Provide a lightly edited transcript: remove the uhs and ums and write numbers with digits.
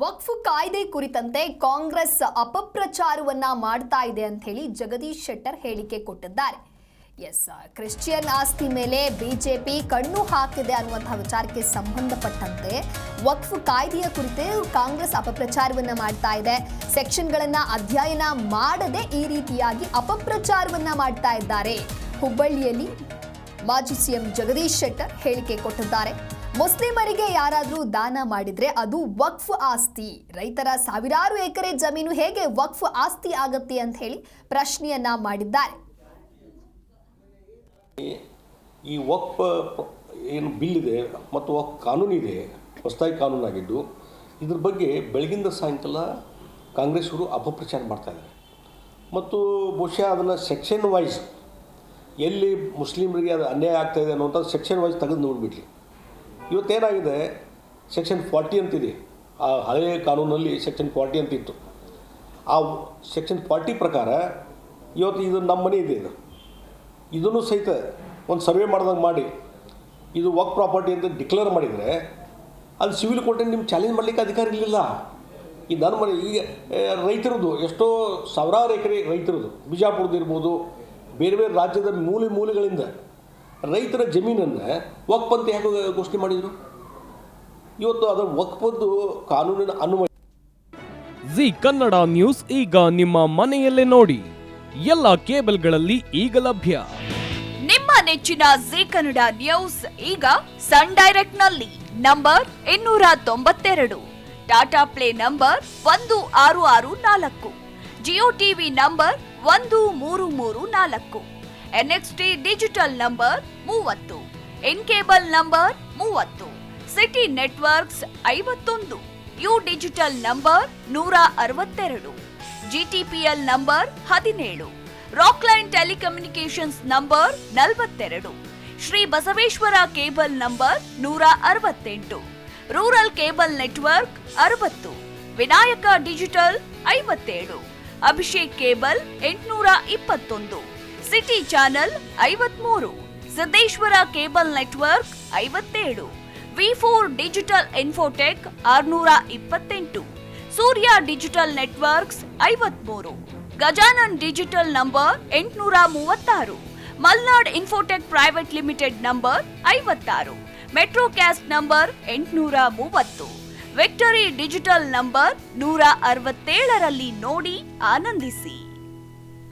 ವಕ್ಫ್ ಕಾಯ್ದೆ ಕುರಿತಂತೆ ಕಾಂಗ್ರೆಸ್ ಅಪಪ್ರಚಾರವನ್ನ ಮಾಡ್ತಾ ಇದೆ ಅಂತ ಹೇಳಿ ಜಗದೀಶ್ ಶೆಟ್ಟರ್ ಹೇಳಿಕೆ ಕೊಟ್ಟಿದ್ದಾರೆ. ಕ್ರಿಶ್ಚಿಯನ್ ಆಸ್ತಿ ಮೇಲೆ ಬಿಜೆಪಿ ಕಣ್ಣು ಹಾಕಿದೆ ಅನ್ನುವಂತಹ ವಿಚಾರಕ್ಕೆ ಸಂಬಂಧಪಟ್ಟಂತೆ ವಕ್ಫ್ ಕಾಯ್ದೆಯ ಕುರಿತು ಕಾಂಗ್ರೆಸ್ ಅಪಪ್ರಚಾರವನ್ನ ಮಾಡ್ತಾ ಇದೆ. ಸೆಕ್ಷನ್ಗಳನ್ನ ಅಧ್ಯಯನ ಮಾಡದೆ ಈ ರೀತಿಯಾಗಿ ಅಪಪ್ರಚಾರವನ್ನ ಮಾಡ್ತಾ ಇದ್ದಾರೆ. ಹುಬ್ಬಳ್ಳಿಯಲ್ಲಿ ಮಾಜಿ ಸಿಎಂ ಜಗದೀಶ್ ಶೆಟ್ಟರ್ ಹೇಳಿಕೆ ಕೊಟ್ಟಿದ್ದಾರೆ. ಮುಸ್ಲಿಮರಿಗೆ ಯಾರಾದರೂ ದಾನ ಮಾಡಿದ್ರೆ ಅದು ವಕ್ಫ್ ಆಸ್ತಿ, ರೈತರ ಸಾವಿರಾರು ಎಕರೆ ಜಮೀನು ಹೇಗೆ ವಕ್ಫ್ ಆಸ್ತಿ ಆಗತ್ತೆ ಅಂತ ಹೇಳಿ ಪ್ರಶ್ನೆಯನ್ನ ಮಾಡಿದ್ದಾರೆ. ಈ ವಕ್ಫ್ ಏನು ಬಿಲ್ ಇದೆ ಮತ್ತು ವಕ್ಫ್ ಕಾನೂನಿದೆ, ಹೊಸದಾಗಿ ಕಾನೂನಾಗಿದ್ದು, ಇದ್ರ ಬಗ್ಗೆ ಬೆಳಗಿಂದ ಸಾಯಂಕಾಲ ಕಾಂಗ್ರೆಸ್ವರು ಅಪಪ್ರಚಾರ ಮಾಡ್ತಾಯಿದ್ದಾರೆ. ಮತ್ತು ಬಹುಶಃ ಅದನ್ನು ಸೆಕ್ಷನ್ ವೈಸ್ ಎಲ್ಲಿ ಮುಸ್ಲಿಮರಿಗೆ ಅದು ಅನ್ಯಾಯ ಆಗ್ತಾಯಿದೆ ಅನ್ನೋಂಥದ್ದು ಸೆಕ್ಷನ್ ವೈಸ್ ತೆಗೆದು ನೋಡಿಬಿಡ್ಲಿ. ಇವತ್ತೇನಾಗಿದೆ, ಸೆಕ್ಷನ್ 40 ಅಂತಿದೆ. ಆ ಹಳೆಯ ಕಾನೂನಲ್ಲಿ ಸೆಕ್ಷನ್ 40 ಅಂತಿತ್ತು. ಆ ಸೆಕ್ಷನ್ 40 ಪ್ರಕಾರ ಇವತ್ತು ಇದು ನಮ್ಮ ಮನೆ ಇದೆ, ಇದನ್ನು ಸಹಿತ ಒಂದು ಸರ್ವೆ ಮಾಡ್ದಂಗೆ ಮಾಡಿ ಇದು ವಕ್ಫ್ ಪ್ರಾಪರ್ಟಿ ಅಂತ ಡಿಕ್ಲೇರ್ ಮಾಡಿದರೆ ಅದು ಸಿವಿಲ್ ಕೋರ್ಟಲ್ಲಿ ನಿಮ್ಗೆ ಚಾಲೆಂಜ್ ಮಾಡಲಿಕ್ಕೆ ಅಧಿಕಾರ ಇರಲಿಲ್ಲ. ಈ ನನ್ನ ಮನೆ ಈಗ ರೈತರದ್ದು ಎಷ್ಟೋ ಸಾವಿರಾರು ಎಕರೆ ರೈತರದ್ದು, ಬಿಜಾಪುರದ್ದು ಇರ್ಬೋದು, ಬೇರೆ ಬೇರೆ ರಾಜ್ಯದ ಮೂಲೆಗಳಿಂದ ರೈತರ ಜಮೀನನ್ನು ವಕ್ಫ್ ಅಂತ ಯಾಕೆ ಘೋಷಣೆ ಮಾಡಿದರು? ಇವತ್ತು ಅದರ ವಕ್ಫದ್ದು ಕಾನೂನಿನ ಅನ್ವಯ. ಜಿ ಕನ್ನಡ ನ್ಯೂಸ್ ಈಗ ನಿಮ್ಮ ಮನೆಯಲ್ಲೇ ನೋಡಿ, ಎಲ್ಲ ಕೇಬಲ್ಗಳಲ್ಲಿ ಈಗ ಲಭ್ಯ. ನಿಮ್ಮ ನೆಚ್ಚಿನ ಜಿ ಕನ್ನಡ ನ್ಯೂಸ್ ಈಗ ಸನ್ ಡೈರೆಕ್ಟ್ ನಲ್ಲಿ number 292, Tata play number 1664, Jio TV number 1334, NXT digital number 30, in cable number 30, city networks 51, U digital number 162, GTPL number 17, Rockline telecommunications number 42, Shri Basaveshwara cable number 168, rural cable network 60, Vinayaka digital 57, Abhishek cable 821, city channel 53, Siddeshwara cable network 57, V4 digital Infotech 628, Surya digital networks 53, Gajanan digital number 836, Malnad Infotech Private Limited number 56, Metrocast number 830, Victory Digital number 167ರಲ್ಲಿ ನೋಡಿ ಆನಂದಿಸಿ.